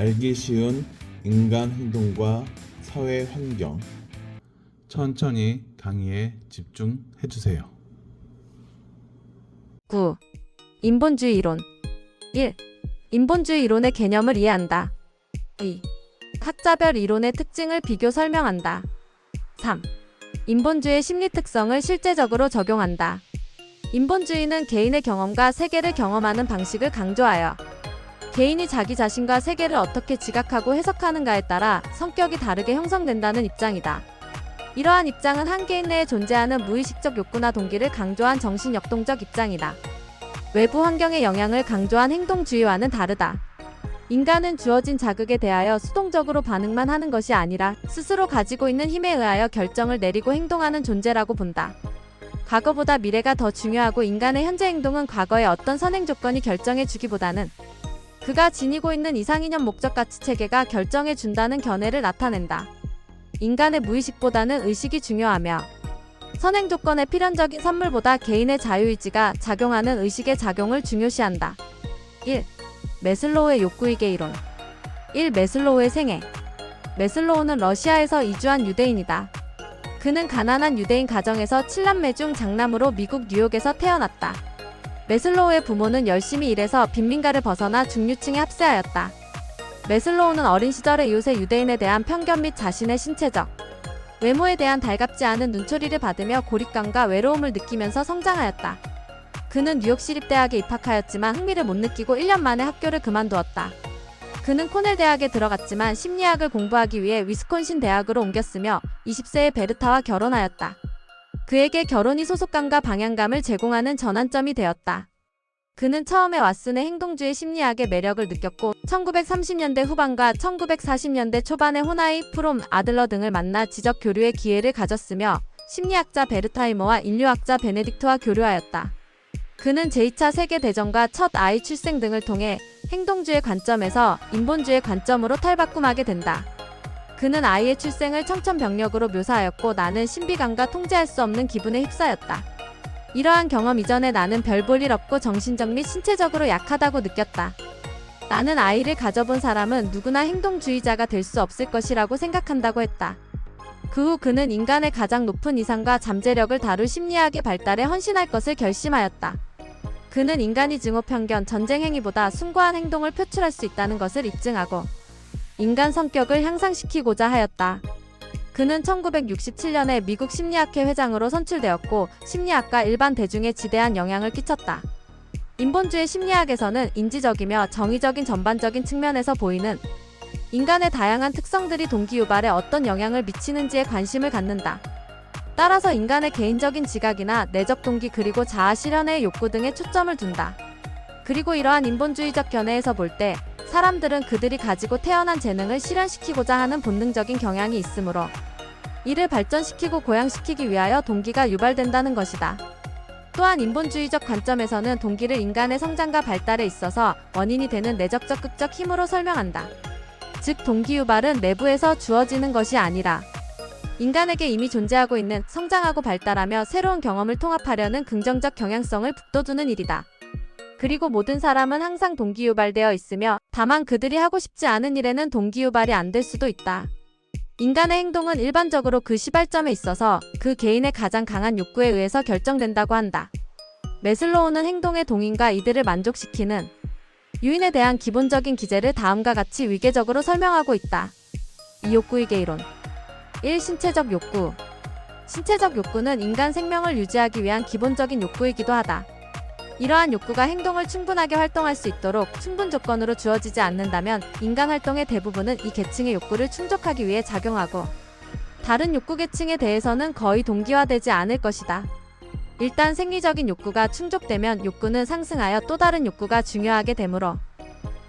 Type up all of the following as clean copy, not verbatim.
알기 쉬운 인간 행동과 사회 환경. 천천히 강의에 집중해주세요. 9. 인본주의 이론. 1. 인본주의 이론의 개념을 이해한다. 2. 학자별 이론의 특징을 비교 설명한다. 3. 인본주의의 심리 특성을 실제적으로 적용한다. 인본주의는 개인의 경험과 세계를 경험하는 방식을 강조하여 개인이 자기 자신과 세계를 어떻게 지각하고 해석하는가에 따라 성격이 다르게 형성된다는 입장이다. 이러한 입장은 한 개인 내에 존재하는 무의식적 욕구나 동기를 강조한 정신역동적 입장이다. 외부 환경의 영향을 강조한 행동주의와는 다르다. 인간은 주어진 자극에 대하여 수동적으로 반응만 하는 것이 아니라 스스로 가지고 있는 힘에 의하여 결정을 내리고 행동하는 존재라고 본다. 과거보다 미래가 더 중요하고 인간의 현재 행동은 과거의 어떤 선행 조건이 결정해 주기보다는 그가 지니고 있는 이상이념 목적 가치 체계가 결정해 준다는 견해를 나타낸다. 인간의 무의식보다는 의식이 중요하며 선행 조건의 필연적인 선물보다 개인의 자유의지가 작용하는 의식의 작용을 중요시한다. 1. 매슬로우의 욕구이계 이론. 1. 매슬로우의 생애. 매슬로우는 러시아에서 이주한 유대인이다. 그는 가난한 유대인 가정에서 7남매 중 장남으로 미국 뉴욕에서 태어났다. 매슬로우의 부모는 열심히 일해서 빈민가를 벗어나 중류층에 합세하였다. 매슬로우는 어린 시절에 이웃의 유대인에 대한 편견 및 자신의 신체적 외모에 대한 달갑지 않은 눈초리를 받으며 고립감과 외로움을 느끼면서 성장하였다. 그는 뉴욕시립대학에 입학하였지만 흥미를 못 느끼고 1년 만에 학교를 그만두었다. 그는 코넬 대학에 들어갔지만 심리학을 공부하기 위해 위스콘신 대학으로 옮겼으며 20세에 베르타와 결혼하였다. 그에게 결혼이 소속감과 방향감을 제공하는 전환점이 되었다. 그는 처음에 왓슨의 행동주의 심리학의 매력을 느꼈고 1930년대 후반과 1940년대 초반에 호나이, 프롬, 아들러 등을 만나 지적 교류의 기회를 가졌으며 심리학자 베르타이머와 인류학자 베네딕트와 교류하였다. 그는 제2차 세계대전과 첫 아이 출생 등을 통해 행동주의 관점에서 인본주의 관점으로 탈바꿈하게 된다. 그는 아이의 출생을 청천벽력으로 묘사하였고 나는 신비감과 통제할 수 없는 기분에 휩싸였다. 이러한 경험 이전에 나는 별 볼 일 없고 정신적 및 신체적으로 약하다고 느꼈다. 나는 아이를 가져본 사람은 누구나 행동주의자가 될 수 없을 것이라고 생각한다고 했다. 그 후 그는 인간의 가장 높은 이상과 잠재력을 다룰 심리학의 발달에 헌신할 것을 결심하였다. 그는 인간이 증오 편견, 전쟁 행위보다 숭고한 행동을 표출할 수 있다는 것을 입증하고 인간 성격을 향상시키고자 하였다. 그는 1967년에 미국 심리학회 회장으로 선출되었고 심리학과 일반 대중에 지대한 영향을 끼쳤다. 인본주의 심리학에서는 인지적이며 정의적인 전반적인 측면에서 보이는 인간의 다양한 특성들이 동기 유발에 어떤 영향을 미치는지에 관심을 갖는다. 따라서 인간의 개인적인 지각이나 내적 동기 그리고 자아 실현의 욕구 등에 초점을 둔다. 그리고 이러한 인본주의적 견해에서 볼 때 사람들은 그들이 가지고 태어난 재능을 실현시키고자 하는 본능적인 경향이 있으므로 이를 발전시키고 고양시키기 위하여 동기가 유발된다는 것이다. 또한 인본주의적 관점에서는 동기를 인간의 성장과 발달에 있어서 원인이 되는 내적적 극적 힘으로 설명한다. 즉 동기 유발은 내부에서 주어지는 것이 아니라 인간에게 이미 존재하고 있는 성장하고 발달하며 새로운 경험을 통합하려는 긍정적 경향성을 북돋우는 일이다. 그리고 모든 사람은 항상 동기유발되어 있으며 다만 그들이 하고 싶지 않은 일에는 동기유발이 안 될 수도 있다. 인간의 행동은 일반적으로 그 시발점에 있어서 그 개인의 가장 강한 욕구에 의해서 결정된다고 한다. 매슬로우는 행동의 동인과 이들을 만족시키는 유인에 대한 기본적인 기제를 다음과 같이 위계적으로 설명하고 있다. 이 욕구이계 이론. 1. 신체적 욕구. 신체적 욕구는 인간 생명을 유지하기 위한 기본적인 욕구이기도 하다. 이러한 욕구가 행동을 충분하게 활동할 수 있도록 충분 조건으로 주어지지 않는다면 인간 활동의 대부분은 이 계층의 욕구를 충족하기 위해 작용하고 다른 욕구 계층에 대해서는 거의 동기화되지 않을 것이다. 일단 생리적인 욕구가 충족되면 욕구는 상승하여 또 다른 욕구가 중요하게 되므로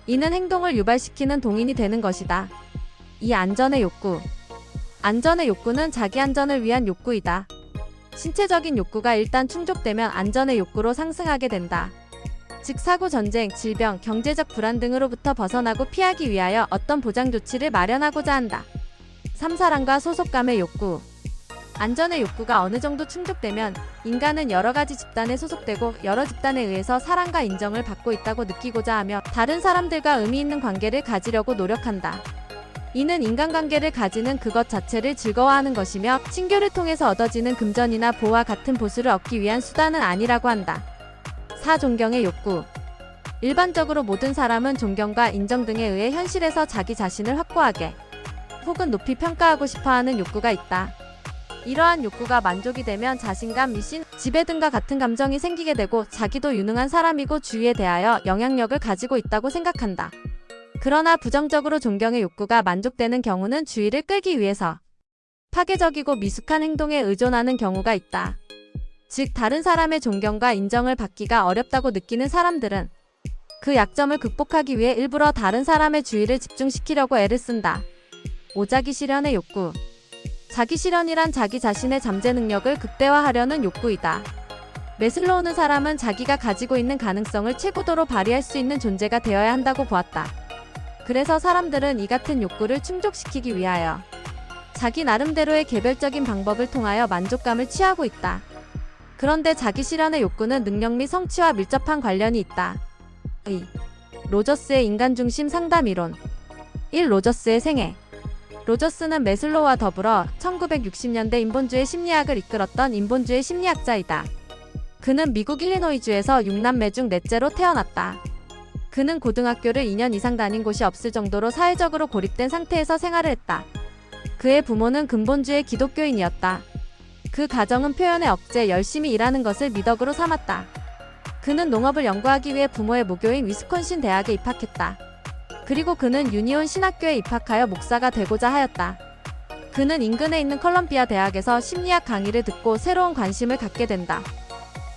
이는 행동을 유발시키는 동인이 되는 것이다. 2. 안전의 욕구. 안전의 욕구는 자기 안전을 위한 욕구이다. 신체적인 욕구가 일단 충족되면 안전의 욕구로 상승하게 된다. 즉 사고, 전쟁, 질병, 경제적 불안 등으로부터 벗어나고 피하기 위하여 어떤 보장 조치를 마련하고자 한다. 3. 사랑과 소속감의 욕구. 안전의 욕구가 어느 정도 충족되면 인간은 여러 가지 집단에 소속되고 여러 집단에 의해서 사랑과 인정을 받고 있다고 느끼고자 하며 다른 사람들과 의미 있는 관계를 가지려고 노력한다. 이는 인간관계를 가지는 그것 자체를 즐거워하는 것이며 친교를 통해서 얻어지는 금전이나 보호와 같은 보수를 얻기 위한 수단은 아니라고 한다. 4. 존경의 욕구. 일반적으로 모든 사람은 존경과 인정 등에 의해 현실에서 자기 자신을 확고하게 혹은 높이 평가하고 싶어하는 욕구가 있다. 이러한 욕구가 만족이 되면 자신감, 미신, 지배 등과 같은 감정이 생기게 되고 자기도 유능한 사람이고 주위에 대하여 영향력을 가지고 있다고 생각한다. 그러나 부정적으로 존경의 욕구가 만족되는 경우는 주의를 끌기 위해서 파괴적이고 미숙한 행동에 의존하는 경우가 있다. 즉, 다른 사람의 존경과 인정을 받기가 어렵다고 느끼는 사람들은 그 약점을 극복하기 위해 일부러 다른 사람의 주의를 집중시키려고 애를 쓴다. 5. 자기 실현의 욕구. 자기 실현이란 자기 자신의 잠재 능력을 극대화하려는 욕구이다. 매슬로우는 사람은 자기가 가지고 있는 가능성을 최고도로 발휘할 수 있는 존재가 되어야 한다고 보았다. 그래서 사람들은 이 같은 욕구를 충족시키기 위하여 자기 나름대로의 개별적인 방법을 통하여 만족감을 취하고 있다. 그런데 자기 실현의 욕구는 능력 및 성취와 밀접한 관련이 있다. 2. 로저스의 인간중심 상담 이론. 1. 로저스의 생애. 로저스는 매슬로우와 더불어 1960년대 인본주의 심리학을 이끌었던 인본주의 심리학자이다. 그는 미국 일리노이주에서 6남매 중 넷째로 태어났다. 그는 고등학교를 2년 이상 다닌 곳이 없을 정도로 사회적으로 고립된 상태에서 생활을 했다. 그의 부모는 근본주의 기독교인이었다. 그 가정은 표현의 억제, 열심히 일하는 것을 미덕으로 삼았다. 그는 농업을 연구하기 위해 부모의 모교인 위스콘신 대학에 입학했다. 그리고 그는 유니온 신학교에 입학하여 목사가 되고자 하였다. 그는 인근에 있는 컬럼비아 대학에서 심리학 강의를 듣고 새로운 관심을 갖게 된다.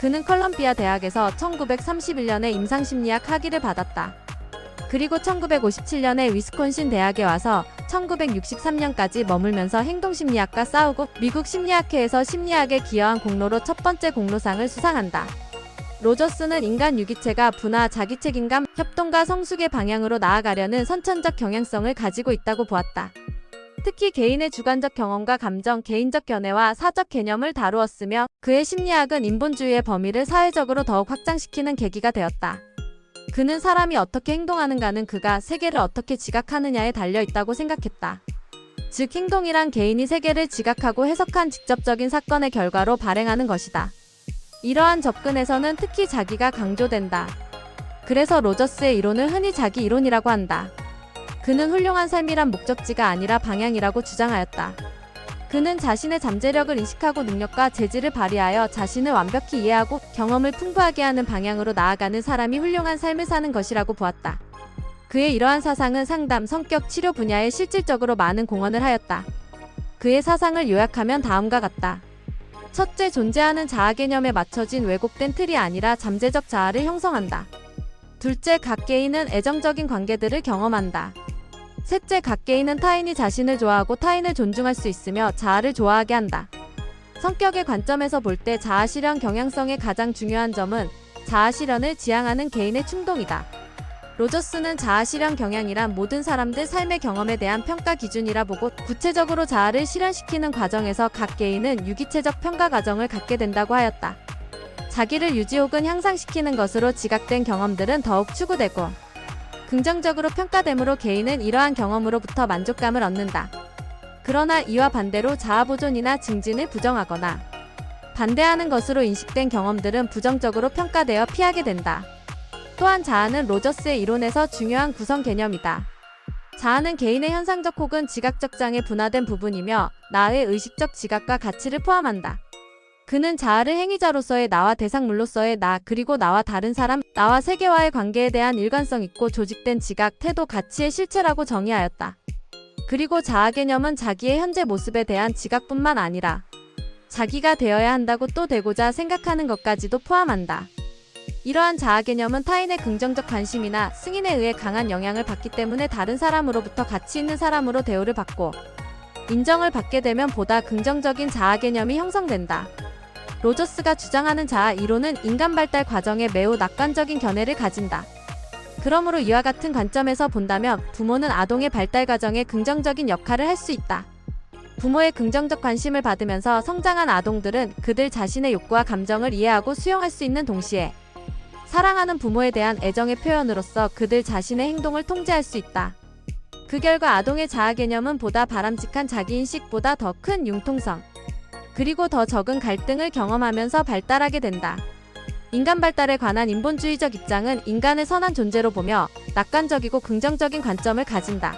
그는 컬럼비아 대학에서 1931년에 임상심리학 학위를 받았다. 그리고 1957년에 위스콘신 대학에 와서 1963년까지 머물면서 행동심리학과 싸우고 미국 심리학회에서 심리학에 기여한 공로로 첫 번째 공로상을 수상한다. 로저스는 인간 유기체가 분화, 자기책임감, 협동과 성숙의 방향으로 나아가려는 선천적 경향성을 가지고 있다고 보았다. 특히 개인의 주관적 경험과 감정, 개인적 견해와 사적 개념을 다루었으며 그의 심리학은 인본주의의 범위를 사회적으로 더욱 확장시키는 계기가 되었다. 그는 사람이 어떻게 행동하는가는 그가 세계를 어떻게 지각하느냐에 달려있다고 생각했다. 즉, 행동이란 개인이 세계를 지각하고 해석한 직접적인 사건의 결과로 발행하는 것이다. 이러한 접근에서는 특히 자기가 강조된다. 그래서 로저스의 이론을 흔히 자기 이론이라고 한다. 그는 훌륭한 삶이란 목적지가 아니라 방향이라고 주장하였다. 그는 자신의 잠재력을 인식하고 능력과 재질을 발휘하여 자신을 완벽히 이해하고 경험을 풍부하게 하는 방향으로 나아가는 사람이 훌륭한 삶을 사는 것이라고 보았다. 그의 이러한 사상은 상담, 성격, 치료 분야에 실질적으로 많은 공헌을 하였다. 그의 사상을 요약하면 다음과 같다. 첫째, 존재하는 자아 개념에 맞춰진 왜곡된 틀이 아니라 잠재적 자아를 형성한다. 둘째, 각 개인은 애정적인 관계들을 경험한다. 셋째, 각 개인은 타인이 자신을 좋아하고 타인을 존중할 수 있으며 자아를 좋아하게 한다. 성격의 관점에서 볼 때 자아 실현 경향성의 가장 중요한 점은 자아 실현을 지향하는 개인의 충동이다. 로저스는 자아 실현 경향이란 모든 사람들 삶의 경험에 대한 평가 기준이라 보고 구체적으로 자아를 실현시키는 과정에서 각 개인은 유기체적 평가 과정을 갖게 된다고 하였다. 자기를 유지 혹은 향상시키는 것으로 지각된 경험들은 더욱 추구되고 긍정적으로 평가됨으로 개인은 이러한 경험으로부터 만족감을 얻는다. 그러나 이와 반대로 자아 보존이나 증진을 부정하거나 반대하는 것으로 인식된 경험들은 부정적으로 평가되어 피하게 된다. 또한 자아는 로저스의 이론에서 중요한 구성 개념이다. 자아는 개인의 현상적 혹은 지각적 장에 분화된 부분이며 나의 의식적 지각과 가치를 포함한다. 그는 자아를 행위자로서의 나와 대상물로서의 나, 그리고 나와 다른 사람, 나와 세계와의 관계에 대한 일관성 있고 조직된 지각, 태도, 가치의 실체라고 정의하였다. 그리고 자아 개념은 자기의 현재 모습에 대한 지각뿐만 아니라 자기가 되어야 한다고 또 되고자 생각하는 것까지도 포함한다. 이러한 자아 개념은 타인의 긍정적 관심이나 승인에 의해 강한 영향을 받기 때문에 다른 사람으로부터 가치 있는 사람으로 대우를 받고 인정을 받게 되면 보다 긍정적인 자아 개념이 형성된다. 로저스가 주장하는 자아 이론은 인간 발달 과정에 매우 낙관적인 견해를 가진다. 그러므로 이와 같은 관점에서 본다면 부모는 아동의 발달 과정에 긍정적인 역할을 할 수 있다. 부모의 긍정적 관심을 받으면서 성장한 아동들은 그들 자신의 욕구와 감정을 이해하고 수용할 수 있는 동시에 사랑하는 부모에 대한 애정의 표현으로서 그들 자신의 행동을 통제할 수 있다. 그 결과 아동의 자아 개념은 보다 바람직한 자기인식보다 더 큰 융통성, 그리고 더 적은 갈등을 경험하면서 발달하게 된다. 인간 발달에 관한 인본주의적 입장은 인간을 선한 존재로 보며 낙관적이고 긍정적인 관점을 가진다.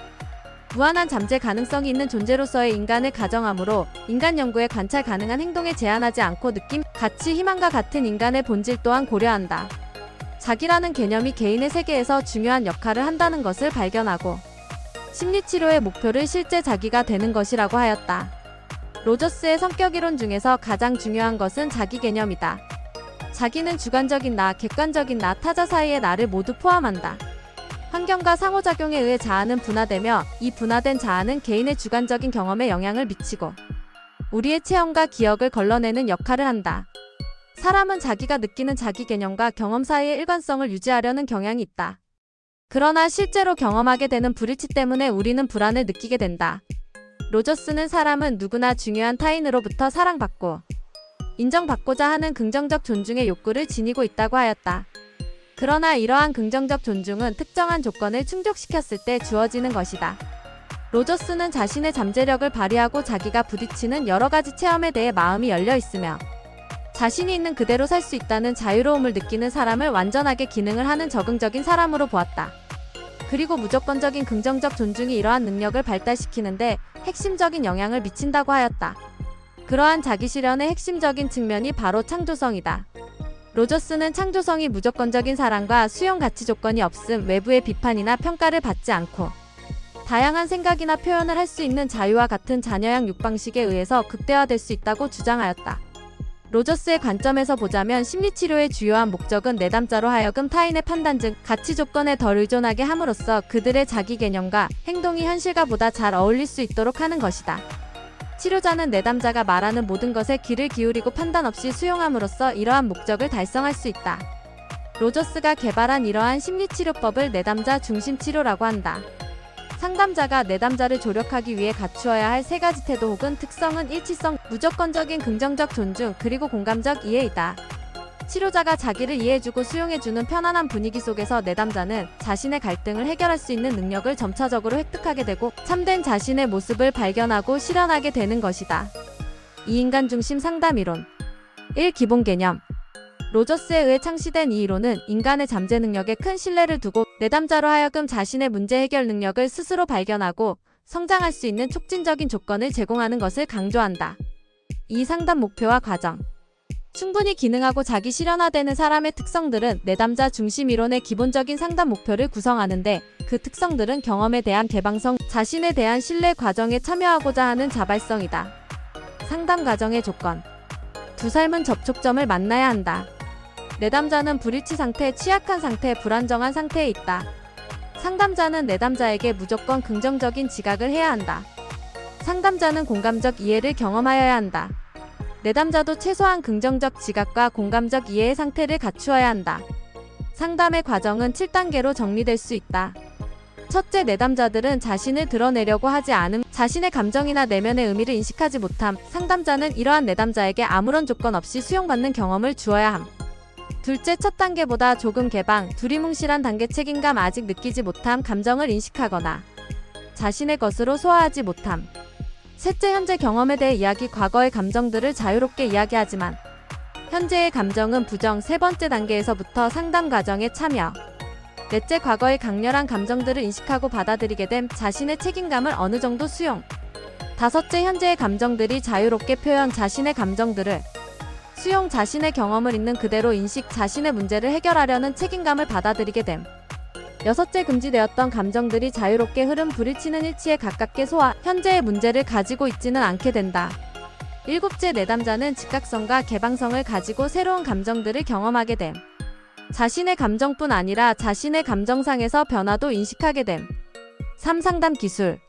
무한한 잠재 가능성이 있는 존재로서의 인간을 가정하므로 인간 연구에 관찰 가능한 행동에 제한하지 않고 느낌, 가치, 희망과 같은 인간의 본질 또한 고려한다. 자기라는 개념이 개인의 세계에서 중요한 역할을 한다는 것을 발견하고 심리치료의 목표를 실제 자기가 되는 것이라고 하였다. 로저스의 성격이론 중에서 가장 중요한 것은 자기 개념이다. 자기는 주관적인 나, 객관적인 나, 타자 사이의 나를 모두 포함한다. 환경과 상호작용에 의해 자아는 분화되며 이 분화된 자아는 개인의 주관적인 경험에 영향을 미치고 우리의 체험과 기억을 걸러내는 역할을 한다. 사람은 자기가 느끼는 자기 개념과 경험 사이의 일관성을 유지하려는 경향이 있다. 그러나 실제로 경험하게 되는 불일치 때문에 우리는 불안을 느끼게 된다. 로저스는 사람은 누구나 중요한 타인으로부터 사랑받고 인정받고자 하는 긍정적 존중의 욕구를 지니고 있다고 하였다. 그러나 이러한 긍정적 존중은 특정한 조건을 충족시켰을 때 주어지는 것이다. 로저스는 자신의 잠재력을 발휘하고 자기가 부딪히는 여러 가지 체험에 대해 마음이 열려 있으며 자신이 있는 그대로 살 수 있다는 자유로움을 느끼는 사람을 완전하게 기능을 하는 적응적인 사람으로 보았다. 그리고 무조건적인 긍정적 존중이 이러한 능력을 발달시키는데 핵심적인 영향을 미친다고 하였다. 그러한 자기 실현의 핵심적인 측면이 바로 창조성이다. 로저스는 창조성이 무조건적인 사랑과 수용 가치 조건이 없음, 외부의 비판이나 평가를 받지 않고 다양한 생각이나 표현을 할 수 있는 자유와 같은 자녀양 육방식에 의해서 극대화될 수 있다고 주장하였다. 로저스의 관점에서 보자면 심리치료의 주요한 목적은 내담자로 하여금 타인의 판단 즉 가치 조건에 덜 의존하게 함으로써 그들의 자기 개념과 행동이 현실과 보다 잘 어울릴 수 있도록 하는 것이다. 치료자는 내담자가 말하는 모든 것에 귀를 기울이고 판단 없이 수용함으로써 이러한 목적을 달성할 수 있다. 로저스가 개발한 이러한 심리치료법을 내담자 중심 치료라고 한다. 상담자가 내담자를 조력하기 위해 갖추어야 할 세 가지 태도 혹은 특성은 일치성, 무조건적인 긍정적 존중, 그리고 공감적 이해이다. 치료자가 자기를 이해해주고 수용해주는 편안한 분위기 속에서 내담자는 자신의 갈등을 해결할 수 있는 능력을 점차적으로 획득하게 되고 참된 자신의 모습을 발견하고 실현하게 되는 것이다. 2. 인간 중심 상담 이론 1. 기본 개념 로저스에 의해 창시된 이 이론은 인간의 잠재 능력에 큰 신뢰를 두고 내담자로 하여금 자신의 문제 해결 능력을 스스로 발견하고 성장할 수 있는 촉진적인 조건을 제공하는 것을 강조한다. 2. 상담 목표와 과정 충분히 기능하고 자기 실현화되는 사람의 특성들은 내담자 중심 이론의 기본적인 상담 목표를 구성하는데 그 특성들은 경험에 대한 개방성, 자신에 대한 신뢰 과정에 참여하고자 하는 자발성이다. 상담 과정의 조건 두 삶은 접촉점을 만나야 한다. 내담자는 불일치 상태, 취약한 상태, 불안정한 상태에 있다. 상담자는 내담자에게 무조건 긍정적인 지각을 해야 한다. 상담자는 공감적 이해를 경험하여야 한다. 내담자도 최소한 긍정적 지각과 공감적 이해의 상태를 갖추어야 한다. 상담의 과정은 7단계로 정리될 수 있다. 첫째, 내담자들은 자신을 드러내려고 하지 않음, 자신의 감정이나 내면의 의미를 인식하지 못함. 상담자는 이러한 내담자에게 아무런 조건 없이 수용받는 경험을 주어야 함. 둘째, 첫 단계보다 조금 개방, 두리뭉실한 단계 책임감 아직 느끼지 못함, 감정을 인식하거나 자신의 것으로 소화하지 못함. 셋째, 현재 경험에 대해 이야기, 과거의 감정들을 자유롭게 이야기하지만 현재의 감정은 부정. 세 번째 단계에서부터 상담 과정에 참여. 넷째, 과거의 강렬한 감정들을 인식하고 받아들이게 됨, 자신의 책임감을 어느 정도 수용. 다섯째, 현재의 감정들이 자유롭게 표현, 자신의 감정들을 수용, 자신의 경험을 있는 그대로 인식, 자신의 문제를 해결하려는 책임감을 받아들이게 됨. 여섯째, 금지되었던 감정들이 자유롭게 흐름, 불일치는 일치에 가깝게 소화, 현재의 문제를 가지고 있지는 않게 된다. 일곱째, 내담자는 즉각성과 개방성을 가지고 새로운 감정들을 경험하게 됨. 자신의 감정뿐 아니라 자신의 감정상에서 변화도 인식하게 됨. 3. 상담 기술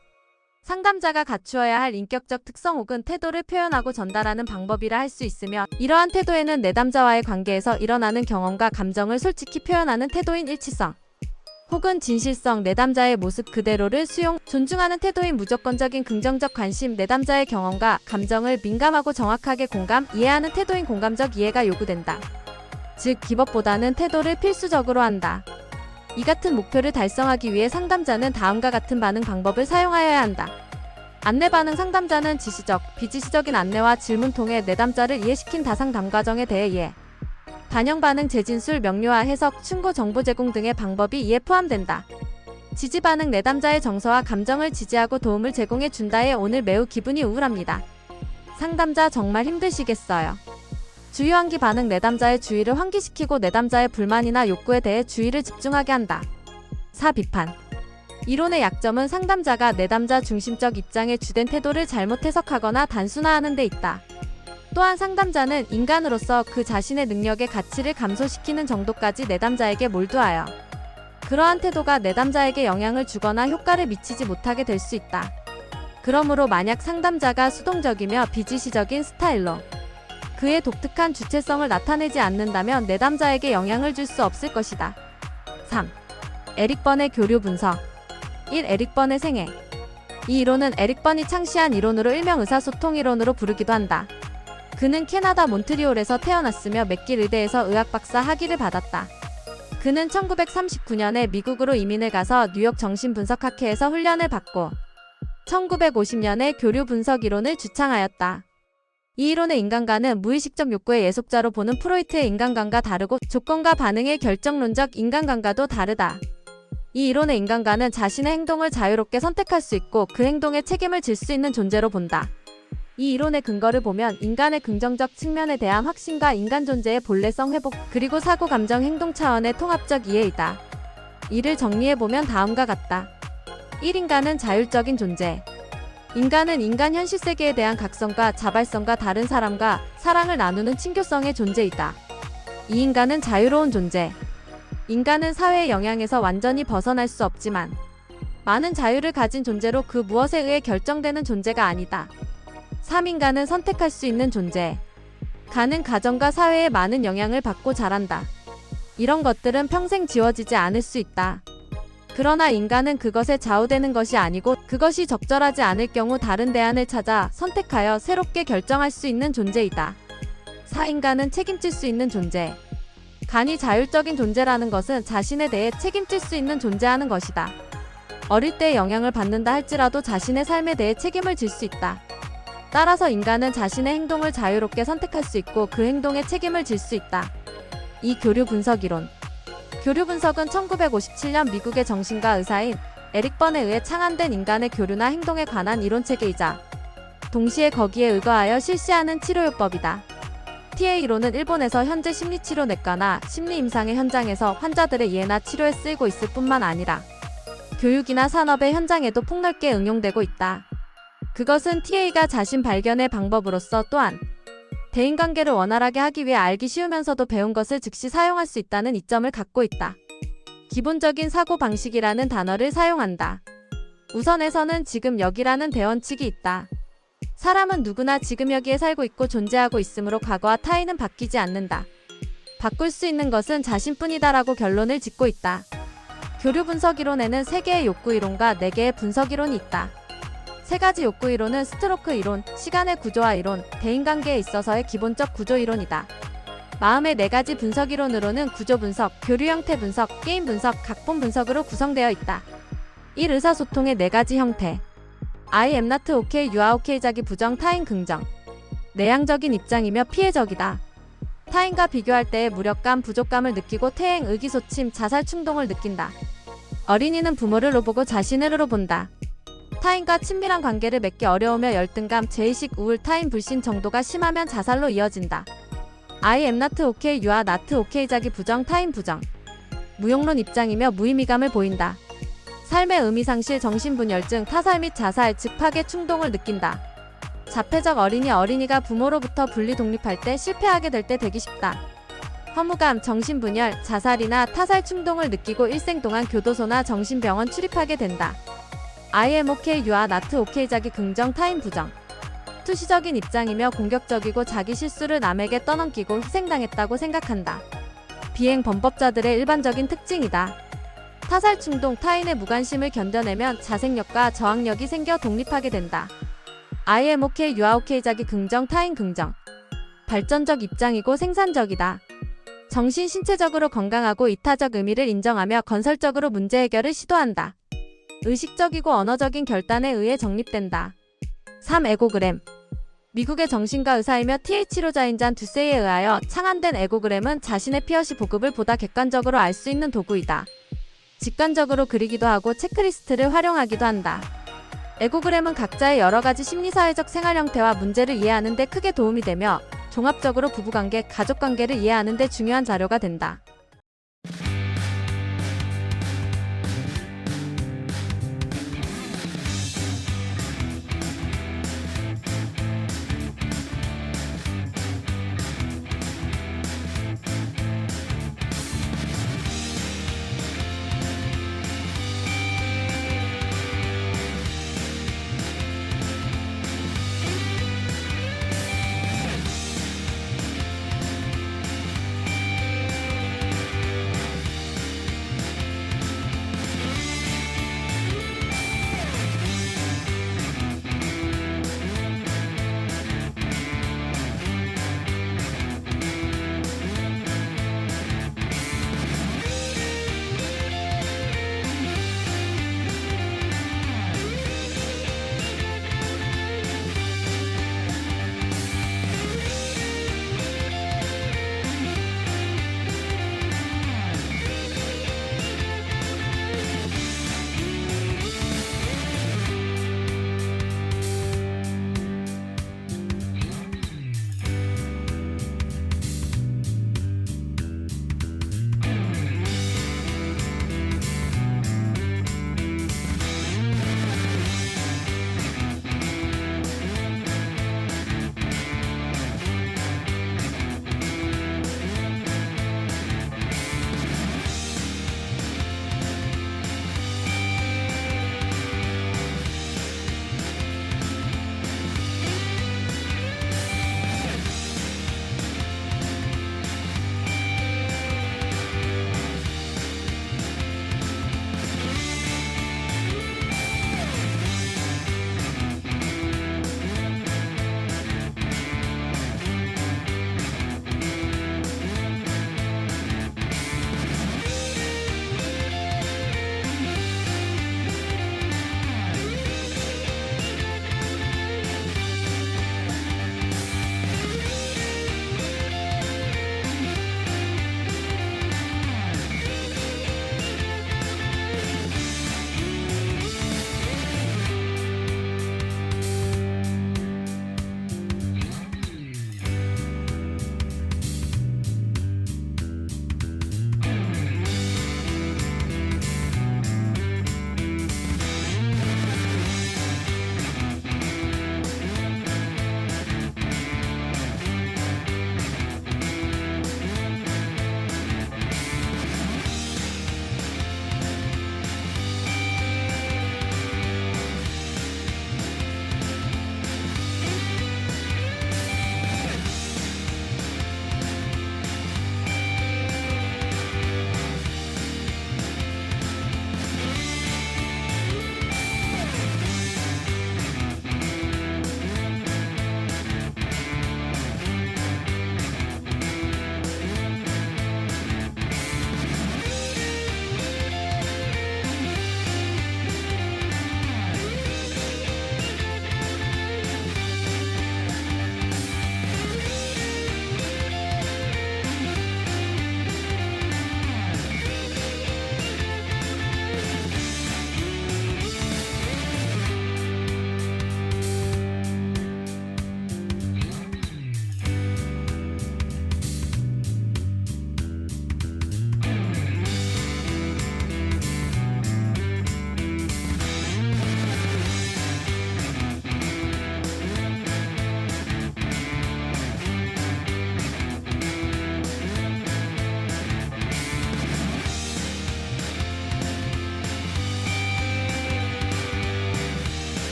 상담자가 갖추어야 할 인격적 특성 혹은 태도를 표현하고 전달하는 방법이라 할 수 있으며 이러한 태도에는 내담자와의 관계에서 일어나는 경험과 감정을 솔직히 표현하는 태도인 일치성, 혹은 진실성, 내담자의 모습 그대로를 수용, 존중하는 태도인 무조건적인 긍정적 관심, 내담자의 경험과 감정을 민감하고 정확하게 공감, 이해하는 태도인 공감적 이해가 요구된다. 즉, 기법보다는 태도를 필수적으로 한다. 이 같은 목표를 달성하기 위해 상담자는 다음과 같은 반응 방법을 사용하여야 한다. 안내 반응 상담자는 지시적, 비지시적인 안내와 질문 통해 내담자를 이해시킨 다상담 과정에 대해 이해. 반영 반응 재진술, 명료화, 해석, 충고, 정보 제공 등의 방법이 이에 포함된다. 지지 반응 내담자의 정서와 감정을 지지하고 도움을 제공해 준다에 오늘 매우 기분이 우울합니다. 상담자 정말 힘드시겠어요. 주의 환기 반응 내담자의 주의를 환기시키고 내담자의 불만이나 욕구에 대해 주의를 집중하게 한다. 4. 비판. 이론의 약점은 상담자가 내담자 중심적 입장의 주된 태도를 잘못 해석하거나 단순화하는 데 있다. 또한 상담자는 인간으로서 그 자신의 능력의 가치를 감소시키는 정도까지 내담자에게 몰두하여 그러한 태도가 내담자에게 영향을 주거나 효과를 미치지 못하게 될 수 있다. 그러므로 만약 상담자가 수동적이며 비지시적인 스타일로 그의 독특한 주체성을 나타내지 않는다면 내담자에게 영향을 줄 수 없을 것이다. 3. 에릭 번의 교류 분석. 1. 에릭 번의 생애. 이 이론은 에릭 번이 창시한 이론으로 일명 의사소통 이론으로 부르기도 한다. 그는 캐나다 몬트리올에서 태어났으며 맥길 의대에서 의학 박사 학위를 받았다. 그는 1939년에 미국으로 이민을 가서 뉴욕 정신분석학회에서 훈련을 받고 1950년에 교류 분석 이론을 주창하였다. 이 이론의 인간관은 무의식적 욕구의 예속자로 보는 프로이트의 인간관과 다르고 조건과 반응의 결정론적 인간관과도 다르다. 이 이론의 인간관은 자신의 행동을 자유롭게 선택할 수 있고 그 행동에 책임을 질 수 있는 존재로 본다. 이 이론의 근거를 보면 인간의 긍정적 측면에 대한 확신과 인간 존재의 본래성 회복, 그리고 사고, 감정, 행동 차원의 통합적 이해이다. 이를 정리해보면 다음과 같다. 1. 인간은 자율적인 존재. 인간은 인간 현실 세계에 대한 각성과 자발성과 다른 사람과 사랑을 나누는 친교성의 존재이다. 2. 인간은 자유로운 존재. 인간은 사회의 영향에서 완전히 벗어날 수 없지만 많은 자유를 가진 존재로 그 무엇에 의해 결정되는 존재가 아니다. 3. 인간은 선택할 수 있는 존재. 가는 가정과 사회에 많은 영향을 받고 자란다. 이런 것들은 평생 지워지지 않을 수 있다. 그러나 인간은 그것에 좌우되는 것이 아니고 그것이 적절하지 않을 경우 다른 대안을 찾아 선택하여 새롭게 결정할 수 있는 존재이다. 4. 인간은 책임질 수 있는 존재. 간이 자율적인 존재라는 것은 자신에 대해 책임질 수 있는 존재하는 것이다. 어릴 때 영향을 받는다 할지라도 자신의 삶에 대해 책임을 질 수 있다. 따라서 인간은 자신의 행동을 자유롭게 선택할 수 있고 그 행동에 책임을 질 수 있다. 이 교류 분석 이론. 교류 분석은 1957년 미국의 정신과 의사인 에릭 번에 의해 창안된 인간의 교류나 행동에 관한 이론체계이자 동시에 거기에 의거하여 실시하는 치료요법이다. TA 이론은 일본에서 현재 심리치료내과나 심리임상의 현장에서 환자들의 이해나 치료에 쓰이고 있을 뿐만 아니라 교육이나 산업의 현장에도 폭넓게 응용되고 있다. 그것은 TA가 자신 발견의 방법으로서 또한 대인관계를 원활하게 하기 위해 알기 쉬우면서도 배운 것을 즉시 사용할 수 있다는 이점을 갖고 있다. 기본적인 사고방식이라는 단어를 사용한다. 우선에서는 지금 여기라는 대원칙이 있다. 사람은 누구나 지금 여기에 살고 있고 존재하고 있으므로 과거와 타인은 바뀌지 않는다. 바꿀 수 있는 것은 자신뿐이다라고 결론을 짓고 있다. 교류 분석 이론에는 3개의 욕구 이론과 4개의 분석 이론이 있다. 3가지 욕구 이론은 스트로크 이론, 시간의 구조화 이론, 대인관계에 있어서의 기본적 구조 이론이다. 마음의 4가지 분석 이론으로는 구조 분석, 교류 형태 분석, 게임 분석, 각본 분석으로 구성되어 있다. 1. 의사소통의 4가지 형태. I am not okay, you are okay. 자기 부정, 타인 긍정. 내향적인 입장이며 피해적이다. 타인과 비교할 때의 무력감, 부족감을 느끼고 퇴행, 의기소침, 자살 충동을 느낀다. 어린이는 부모를 로보고 자신을 으로 본다. 타인과 친밀한 관계를 맺기 어려우며 열등감, 죄의식, 우울, 타인 불신 정도가 심하면 자살로 이어진다. I am not okay, you are not okay. 자기 부정, 타인 부정. 무용론 입장이며 무의미감을 보인다. 삶의 의미상실, 정신분열증, 타살 및 자살, 즉 파괴 충동을 느낀다. 자폐적 어린이가 부모로부터 분리 독립할 때 실패하게 될 때 되기 쉽다. 허무감, 정신분열, 자살이나 타살 충동을 느끼고 일생 동안 교도소나 정신병원 출입하게 된다. I am okay, you are not okay. 자기 긍정, 타인 부정. 투시적인 입장이며 공격적이고 자기 실수를 남에게 떠넘기고 희생당했다고 생각한다. 비행 범법자들의 일반적인 특징이다. 타살 충동, 타인의 무관심을 견뎌내면 자생력과 저항력이 생겨 독립하게 된다. I am okay, you are okay. 자기 긍정, 타인 긍정. 발전적 입장이고 생산적이다. 정신, 신체적으로 건강하고 이타적 의미를 인정하며 건설적으로 문제 해결을 시도한다. 의식적이고 언어적인 결단에 의해 정립된다. 3. 에고그램. 미국의 정신과 의사이며 TH로자인 잔 두세이에 의하여 창안된 에고그램은 자신의 피어시 보급을 보다 객관적으로 알 수 있는 도구이다. 직관적으로 그리기도 하고 체크리스트를 활용하기도 한다. 에고그램은 각자의 여러 가지 심리사회적 생활 형태와 문제를 이해하는 데 크게 도움이 되며 종합적으로 부부관계, 가족관계를 이해하는 데 중요한 자료가 된다.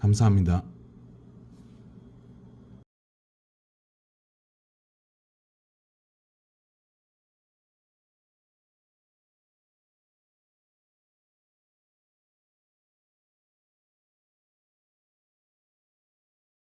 감사합니다.